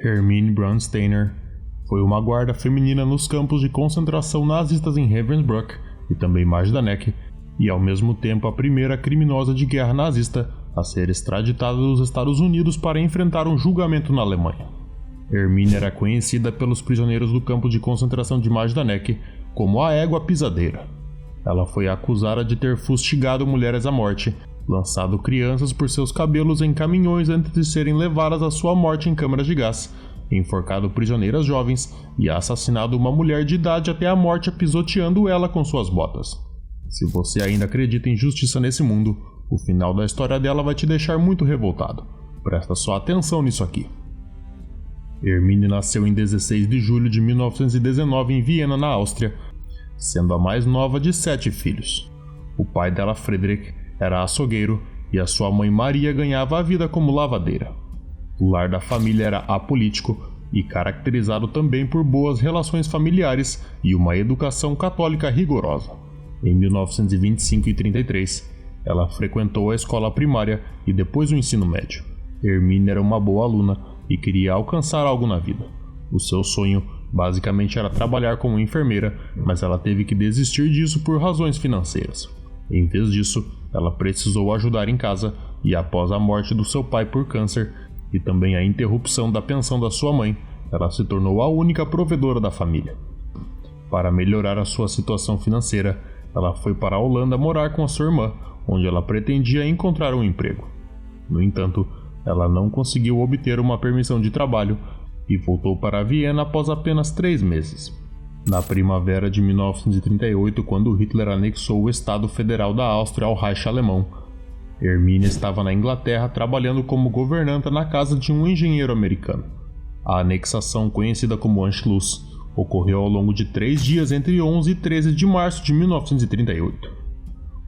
Hermine Braunsteiner foi uma guarda feminina nos campos de concentração nazistas em Ravensbrück e também Majdanek, e ao mesmo tempo a primeira criminosa de guerra nazista a ser extraditada dos Estados Unidos para enfrentar um julgamento na Alemanha. Hermine era conhecida pelos prisioneiros do campo de concentração de Majdanek como a égua pisadeira. Ela foi acusada de ter fustigado mulheres à morte, lançado crianças por seus cabelos em caminhões antes de serem levadas à sua morte em câmaras de gás, enforcado prisioneiras jovens e assassinado uma mulher de idade até a morte pisoteando ela com suas botas. Se você ainda acredita em justiça nesse mundo, o final da história dela vai te deixar muito revoltado. Presta só atenção nisso aqui. Hermine nasceu em 16 de julho de 1919 em Viena, na Áustria, sendo a mais nova de 7 filhos. O pai dela, Friedrich, era açougueiro e a sua mãe Maria ganhava a vida como lavadeira. O lar da família era apolítico e caracterizado também por boas relações familiares e uma educação católica rigorosa. Em 1925 e 33, ela frequentou a escola primária e depois o ensino médio. Hermine era uma boa aluna e queria alcançar algo na vida. O seu sonho basicamente era trabalhar como enfermeira, mas ela teve que desistir disso por razões financeiras. Em vez disso, ela precisou ajudar em casa e após a morte do seu pai por câncer e também a interrupção da pensão da sua mãe, ela se tornou a única provedora da família. Para melhorar a sua situação financeira, ela foi para a Holanda morar com a sua irmã, onde ela pretendia encontrar um emprego. No entanto, ela não conseguiu obter uma permissão de trabalho e voltou para Viena após apenas 3 meses. Na primavera de 1938, quando Hitler anexou o Estado Federal da Áustria ao Reich Alemão, Hermine estava na Inglaterra trabalhando como governanta na casa de um engenheiro americano. A anexação, conhecida como Anschluss, ocorreu ao longo de 3 dias entre 11 e 13 de março de 1938.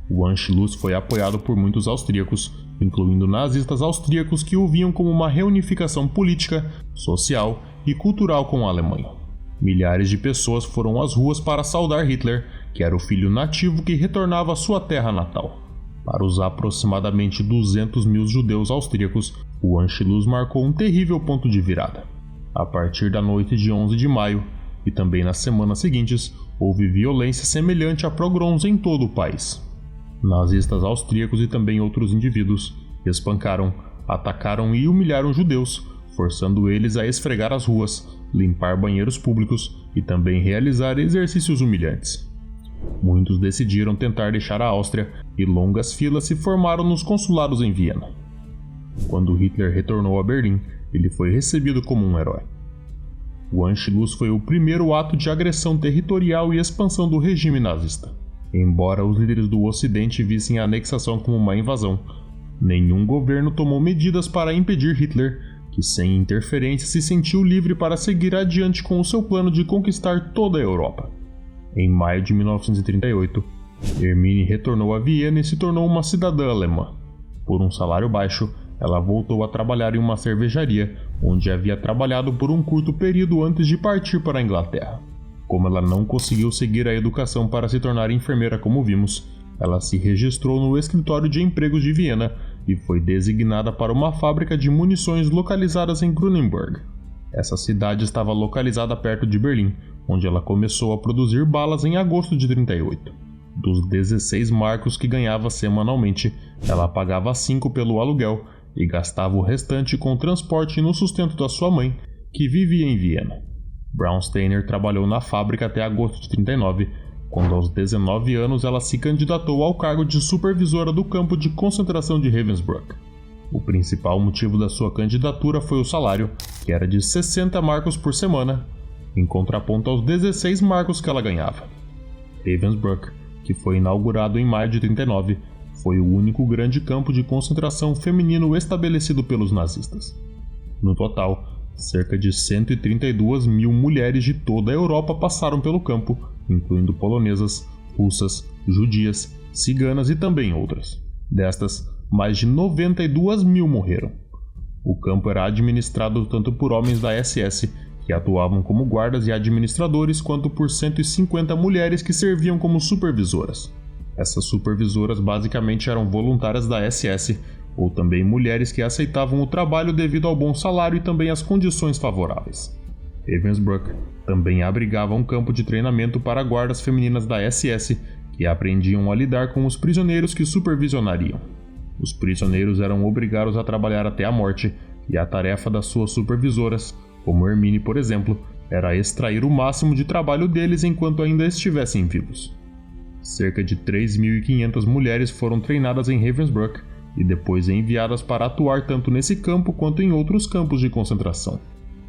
O Anschluss foi apoiado por muitos austríacos, incluindo nazistas austríacos que o viam como uma reunificação política, social e cultural com a Alemanha. Milhares de pessoas foram às ruas para saudar Hitler, que era o filho nativo que retornava à sua terra natal. Para os aproximadamente 200 mil judeus austríacos, o Anschluss marcou um terrível ponto de virada. A partir da noite de 11 de maio, e também nas semanas seguintes, houve violência semelhante a pogroms em todo o país. Nazistas austríacos e também outros indivíduos espancaram, atacaram e humilharam judeus, forçando eles a esfregar as ruas, limpar banheiros públicos e também realizar exercícios humilhantes. Muitos decidiram tentar deixar a Áustria e longas filas se formaram nos consulados em Viena. Quando Hitler retornou a Berlim, ele foi recebido como um herói. O Anschluss foi o primeiro ato de agressão territorial e expansão do regime nazista. Embora os líderes do Ocidente vissem a anexação como uma invasão, nenhum governo tomou medidas para impedir Hitler, que sem interferência se sentiu livre para seguir adiante com o seu plano de conquistar toda a Europa. Em maio de 1938, Hermine retornou a Viena e se tornou uma cidadã alemã. Por um salário baixo, ela voltou a trabalhar em uma cervejaria, onde havia trabalhado por um curto período antes de partir para a Inglaterra. Como ela não conseguiu seguir a educação para se tornar enfermeira como vimos, ela se registrou no escritório de empregos de Viena e foi designada para uma fábrica de munições localizadas em Grünenberg. Essa cidade estava localizada perto de Berlim, onde ela começou a produzir balas em agosto de 38. Dos 16 marcos que ganhava semanalmente, ela pagava 5 pelo aluguel e gastava o restante com o transporte e no sustento da sua mãe, que vivia em Viena. Braunsteiner trabalhou na fábrica até agosto de 39, quando aos 19 anos ela se candidatou ao cargo de supervisora do campo de concentração de Ravensbrück. O principal motivo da sua candidatura foi o salário, que era de 60 marcos por semana, em contraponto aos 16 marcos que ela ganhava. Ravensbrück, que foi inaugurado em maio de 39, foi o único grande campo de concentração feminino estabelecido pelos nazistas. No total, cerca de 132 mil mulheres de toda a Europa passaram pelo campo, incluindo polonesas, russas, judias, ciganas e também outras. Destas, mais de 92 mil morreram. O campo era administrado tanto por homens da SS, que atuavam como guardas e administradores, quanto por 150 mulheres que serviam como supervisoras. Essas supervisoras basicamente eram voluntárias da SS, ou também mulheres que aceitavam o trabalho devido ao bom salário e também às condições favoráveis. Ravensbrück também abrigava um campo de treinamento para guardas femininas da SS que aprendiam a lidar com os prisioneiros que supervisionariam. Os prisioneiros eram obrigados a trabalhar até a morte, e a tarefa das suas supervisoras, como Hermine por exemplo, era extrair o máximo de trabalho deles enquanto ainda estivessem vivos. Cerca de 3.500 mulheres foram treinadas em Ravensbrück e depois enviadas para atuar tanto nesse campo quanto em outros campos de concentração.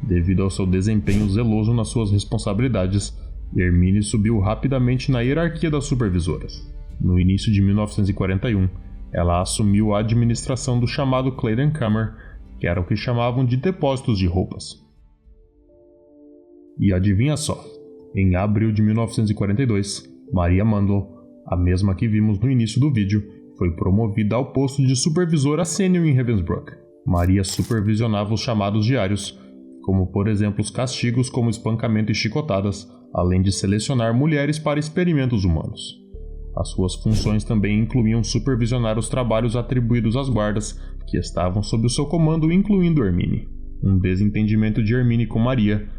Devido ao seu desempenho zeloso nas suas responsabilidades, Hermine subiu rapidamente na hierarquia das supervisoras. No início de 1941, ela assumiu a administração do chamado Kleiderkammer, que era o que chamavam de depósitos de roupas. E adivinha só, em abril de 1942, Maria Mandel, a mesma que vimos no início do vídeo, foi promovida ao posto de supervisora sênior em Ravensbrück. Maria supervisionava os chamados diários, como por exemplo os castigos como espancamento e chicotadas, além de selecionar mulheres para experimentos humanos. As suas funções também incluíam supervisionar os trabalhos atribuídos às guardas, que estavam sob o seu comando, incluindo Hermine. Um desentendimento de Hermine com Maria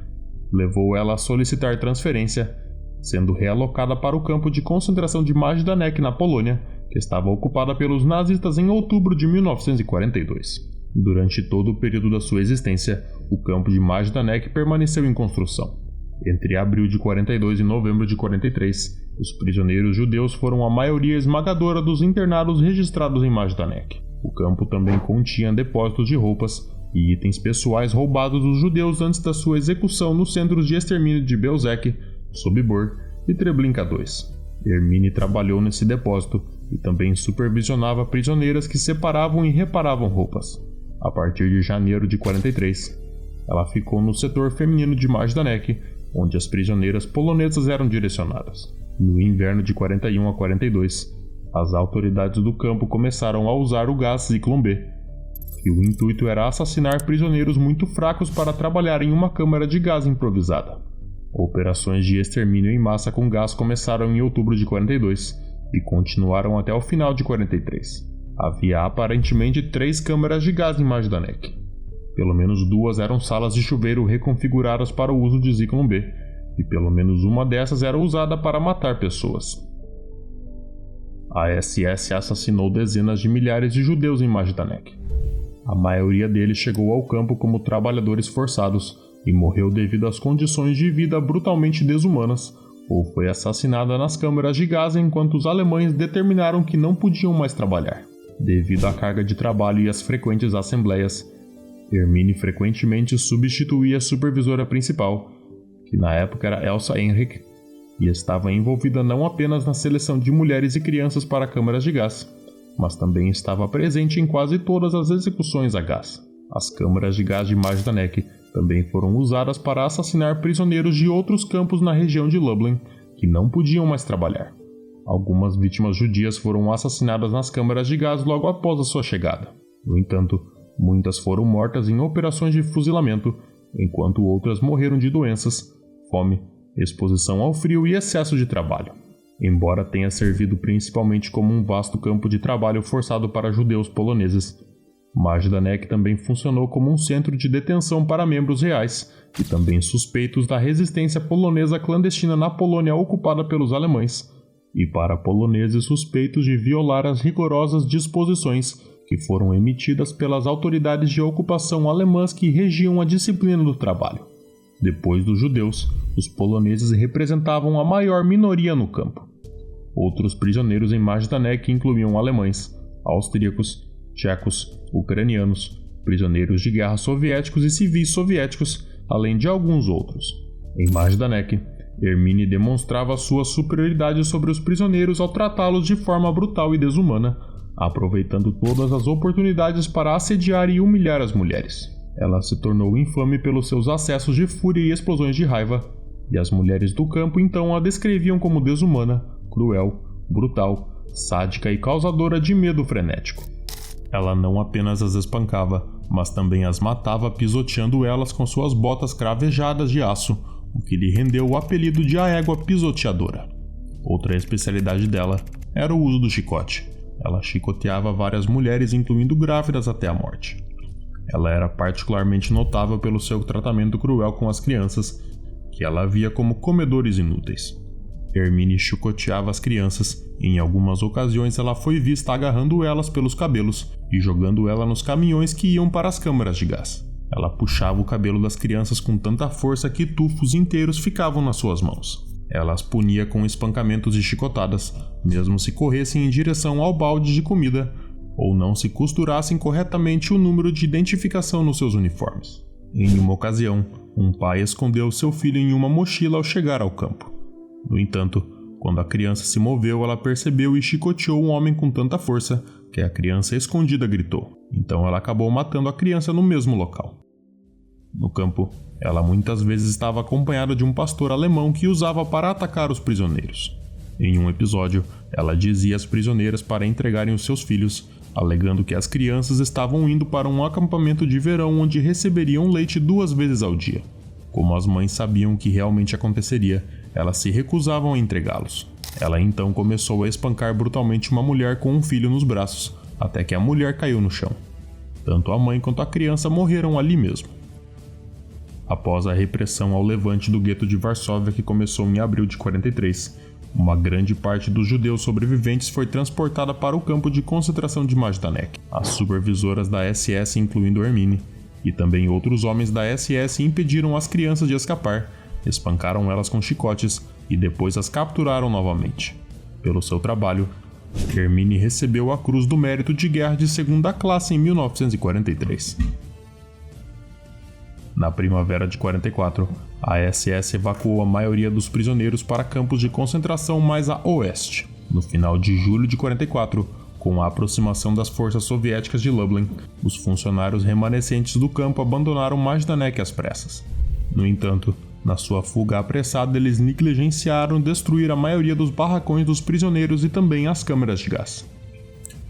levou ela a solicitar transferência, sendo realocada para o campo de concentração de Majdanek na Polônia, que estava ocupada pelos nazistas em outubro de 1942. Durante todo o período da sua existência, o campo de Majdanek permaneceu em construção. Entre abril de 42 e novembro de 43, os prisioneiros judeus foram a maioria esmagadora dos internados registrados em Majdanek. O campo também continha depósitos de roupas e itens pessoais roubados dos judeus antes da sua execução nos centros de extermínio de Belzec, Sobibor e Treblinka II. Hermine trabalhou nesse depósito e também supervisionava prisioneiras que separavam e reparavam roupas. A partir de janeiro de 43, ela ficou no setor feminino de Majdanek, onde as prisioneiras polonesas eram direcionadas. No inverno de 41 a 42, as autoridades do campo começaram a usar o gás Zyklon B, e o intuito era assassinar prisioneiros muito fracos para trabalhar em uma câmara de gás improvisada. Operações de extermínio em massa com gás começaram em outubro de 42 e continuaram até o final de 43. Havia aparentemente 3 câmaras de gás em Majdanek. Pelo menos 2 eram salas de chuveiro reconfiguradas para o uso de Zyklon B, e pelo menos uma dessas era usada para matar pessoas. A SS assassinou dezenas de milhares de judeus em Majdanek. A maioria deles chegou ao campo como trabalhadores forçados e morreu devido às condições de vida brutalmente desumanas, ou foi assassinada nas câmaras de gás enquanto os alemães determinaram que não podiam mais trabalhar. Devido à carga de trabalho e às frequentes assembleias, Hermine frequentemente substituía a supervisora principal, que na época era Elsa Henrich, e estava envolvida não apenas na seleção de mulheres e crianças para câmaras de gás, mas também estava presente em quase todas as execuções a gás. As câmaras de gás de Majdanek também foram usadas para assassinar prisioneiros de outros campos na região de Lublin, que não podiam mais trabalhar. Algumas vítimas judias foram assassinadas nas câmaras de gás logo após a sua chegada. No entanto, muitas foram mortas em operações de fuzilamento, enquanto outras morreram de doenças, fome, exposição ao frio e excesso de trabalho. Embora tenha servido principalmente como um vasto campo de trabalho forçado para judeus poloneses, Majdanek também funcionou como um centro de detenção para membros reais e também suspeitos da resistência polonesa clandestina na Polônia ocupada pelos alemães, e para poloneses suspeitos de violar as rigorosas disposições que foram emitidas pelas autoridades de ocupação alemãs que regiam a disciplina do trabalho. Depois dos judeus, os poloneses representavam a maior minoria no campo. Outros prisioneiros em Majdanek incluíam alemães, austríacos, tchecos, ucranianos, prisioneiros de guerra soviéticos e civis soviéticos, além de alguns outros. Em Majdanek, Hermine demonstrava sua superioridade sobre os prisioneiros ao tratá-los de forma brutal e desumana, aproveitando todas as oportunidades para assediar e humilhar as mulheres. Ela se tornou infame pelos seus acessos de fúria e explosões de raiva, e as mulheres do campo então a descreviam como desumana, cruel, brutal, sádica e causadora de medo frenético. Ela não apenas as espancava, mas também as matava pisoteando elas com suas botas cravejadas de aço, o que lhe rendeu o apelido de a égua pisoteadora. Outra especialidade dela era o uso do chicote, Ela chicoteava várias mulheres, incluindo grávidas, até a morte. Ela era particularmente notável pelo seu tratamento cruel com as crianças, que ela via como comedores inúteis. Hermione chicoteava as crianças e em algumas ocasiões ela foi vista agarrando elas pelos cabelos e jogando ela nos caminhões que iam para as câmaras de gás. Ela puxava o cabelo das crianças com tanta força que tufos inteiros ficavam nas suas mãos. Ela as punia com espancamentos e chicotadas, mesmo se corressem em direção ao balde de comida ou não se costurassem corretamente o número de identificação nos seus uniformes. Em uma ocasião, um pai escondeu seu filho em uma mochila ao chegar ao campo. No entanto, quando a criança se moveu, ela percebeu e chicoteou um homem com tanta força que a criança escondida gritou. Então ela acabou matando a criança no mesmo local. No campo, ela muitas vezes estava acompanhada de um pastor alemão que usava para atacar os prisioneiros. Em um episódio, ela dizia às prisioneiras para entregarem os seus filhos, alegando que as crianças estavam indo para um acampamento de verão onde receberiam leite 2 vezes ao dia. Como as mães sabiam o que realmente aconteceria, elas se recusavam a entregá-los. Ela então começou a espancar brutalmente uma mulher com um filho nos braços, até que a mulher caiu no chão. Tanto a mãe quanto a criança morreram ali mesmo. Após a repressão ao levante do gueto de Varsóvia, que começou em abril de 43, uma grande parte dos judeus sobreviventes foi transportada para o campo de concentração de Majdanek. As supervisoras da SS, incluindo Hermione, e também outros homens da SS impediram as crianças de escapar, espancaram elas com chicotes e depois as capturaram novamente. Pelo seu trabalho, Hermione recebeu a Cruz do Mérito de Guerra de 2ª classe em 1943. Na primavera de 44, a SS evacuou a maioria dos prisioneiros para campos de concentração mais a oeste. No final de julho de 44, com a aproximação das forças soviéticas de Lublin, os funcionários remanescentes do campo abandonaram Majdanek às pressas. No entanto, na sua fuga apressada, eles negligenciaram destruir a maioria dos barracões dos prisioneiros e também as câmeras de gás.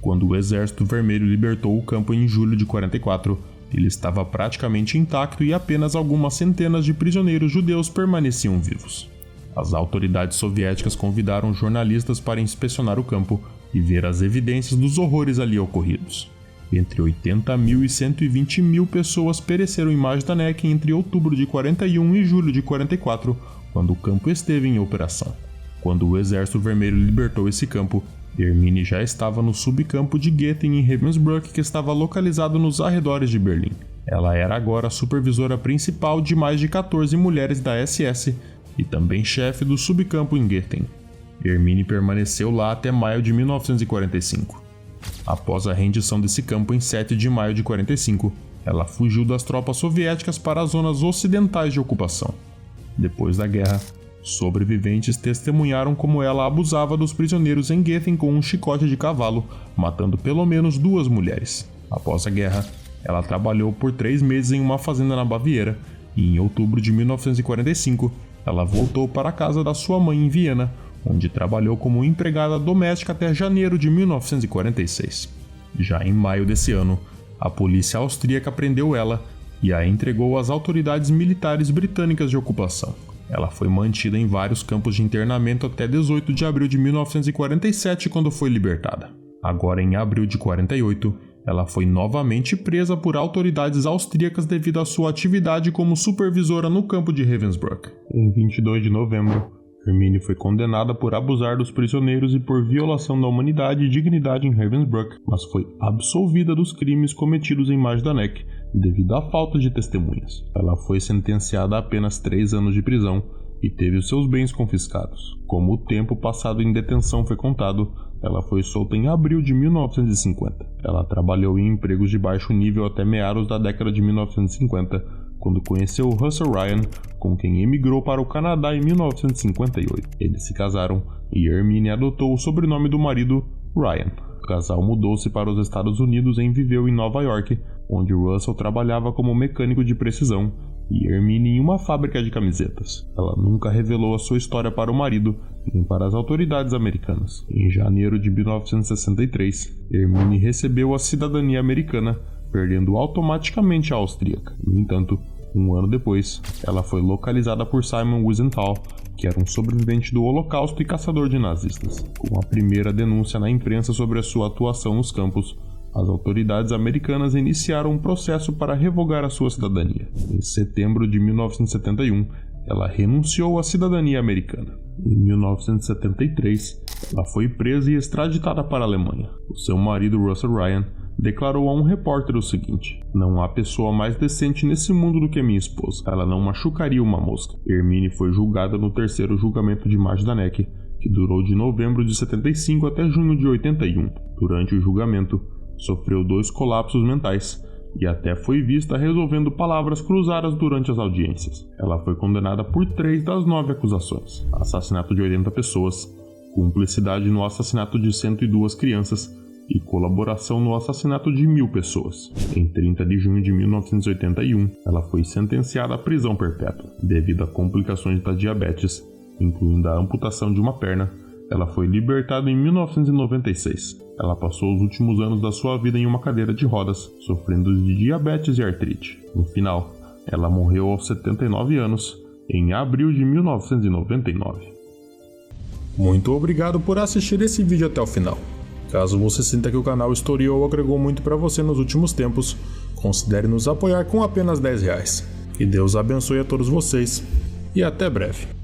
Quando o Exército Vermelho libertou o campo em julho de 44, ele estava praticamente intacto e apenas algumas centenas de prisioneiros judeus permaneciam vivos. As autoridades soviéticas convidaram jornalistas para inspecionar o campo e ver as evidências dos horrores ali ocorridos. Entre 80 mil e 120 mil pessoas pereceram em Majdanek entre outubro de 41 e julho de 44, quando o campo esteve em operação. Quando o Exército Vermelho libertou esse campo, Hermione já estava no subcampo de Goethen em Ravensbrück, que estava localizado nos arredores de Berlim. Ela era agora a supervisora principal de mais de 14 mulheres da SS e também chefe do subcampo em Goethen. Hermione permaneceu lá até maio de 1945. Após a rendição desse campo em 7 de maio de 45, ela fugiu das tropas soviéticas para as zonas ocidentais de ocupação. Depois da guerra, sobreviventes testemunharam como ela abusava dos prisioneiros em Goethen com um chicote de cavalo, matando pelo menos 2 mulheres. Após a guerra, ela trabalhou por 3 meses em uma fazenda na Baviera e em outubro de 1945, ela voltou para a casa da sua mãe em Viena, onde trabalhou como empregada doméstica até janeiro de 1946. Já em maio desse ano, a polícia austríaca prendeu ela e a entregou às autoridades militares britânicas de ocupação. Ela foi mantida em vários campos de internamento até 18 de abril de 1947, quando foi libertada. Agora, em abril de 48, ela foi novamente presa por autoridades austríacas devido à sua atividade como supervisora no campo de Ravensbrück. Em 22 de novembro, Hermione foi condenada por abusar dos prisioneiros e por violação da humanidade e dignidade em Ravensbrück, mas foi absolvida dos crimes cometidos em Majdanek devido à falta de testemunhas. Ela foi sentenciada a apenas 3 anos de prisão e teve os seus bens confiscados. Como o tempo passado em detenção foi contado, ela foi solta em abril de 1950. Ela trabalhou em empregos de baixo nível até meados da década de 1950, quando conheceu Russell Ryan, com quem emigrou para o Canadá em 1958. Eles se casaram e Hermione adotou o sobrenome do marido, Ryan. O casal mudou-se para os Estados Unidos e viveu em Nova York, onde Russell trabalhava como mecânico de precisão e Hermione em uma fábrica de camisetas. Ela nunca revelou a sua história para o marido, nem para as autoridades americanas. Em janeiro de 1963, Hermione recebeu a cidadania americana, perdendo automaticamente a austríaca. No entanto, Um ano depois, ela foi localizada por Simon Wiesenthal, que era um sobrevivente do Holocausto e caçador de nazistas. Com a primeira denúncia na imprensa sobre a sua atuação nos campos, as autoridades americanas iniciaram um processo para revogar a sua cidadania. Em setembro de 1971, ela renunciou à cidadania americana. Em 1973, ela foi presa e extraditada para a Alemanha. O seu marido, Russell Ryan, declarou a um repórter o seguinte: "Não há pessoa mais decente nesse mundo do que minha esposa. Ela não machucaria uma mosca." Hermine foi julgada no terceiro julgamento de Majdanek, que durou de novembro de 75 até junho de 81. Durante o julgamento, sofreu 2 colapsos mentais e até foi vista resolvendo palavras cruzadas durante as audiências. Ela foi condenada por 3 das 9 acusações: assassinato de 80 pessoas, cumplicidade no assassinato de 102 crianças e colaboração no assassinato de 1000 pessoas. Em 30 de junho de 1981, ela foi sentenciada à prisão perpétua. Devido a complicações da diabetes, incluindo a amputação de uma perna, ela foi libertada em 1996. Ela passou os últimos anos da sua vida em uma cadeira de rodas, sofrendo de diabetes e artrite. No final, ela morreu aos 79 anos, em abril de 1999. Muito obrigado por assistir esse vídeo até o final. Caso você sinta que o canal historiou ou agregou muito para você nos últimos tempos, considere nos apoiar com apenas R$10. Que Deus abençoe a todos vocês e até breve.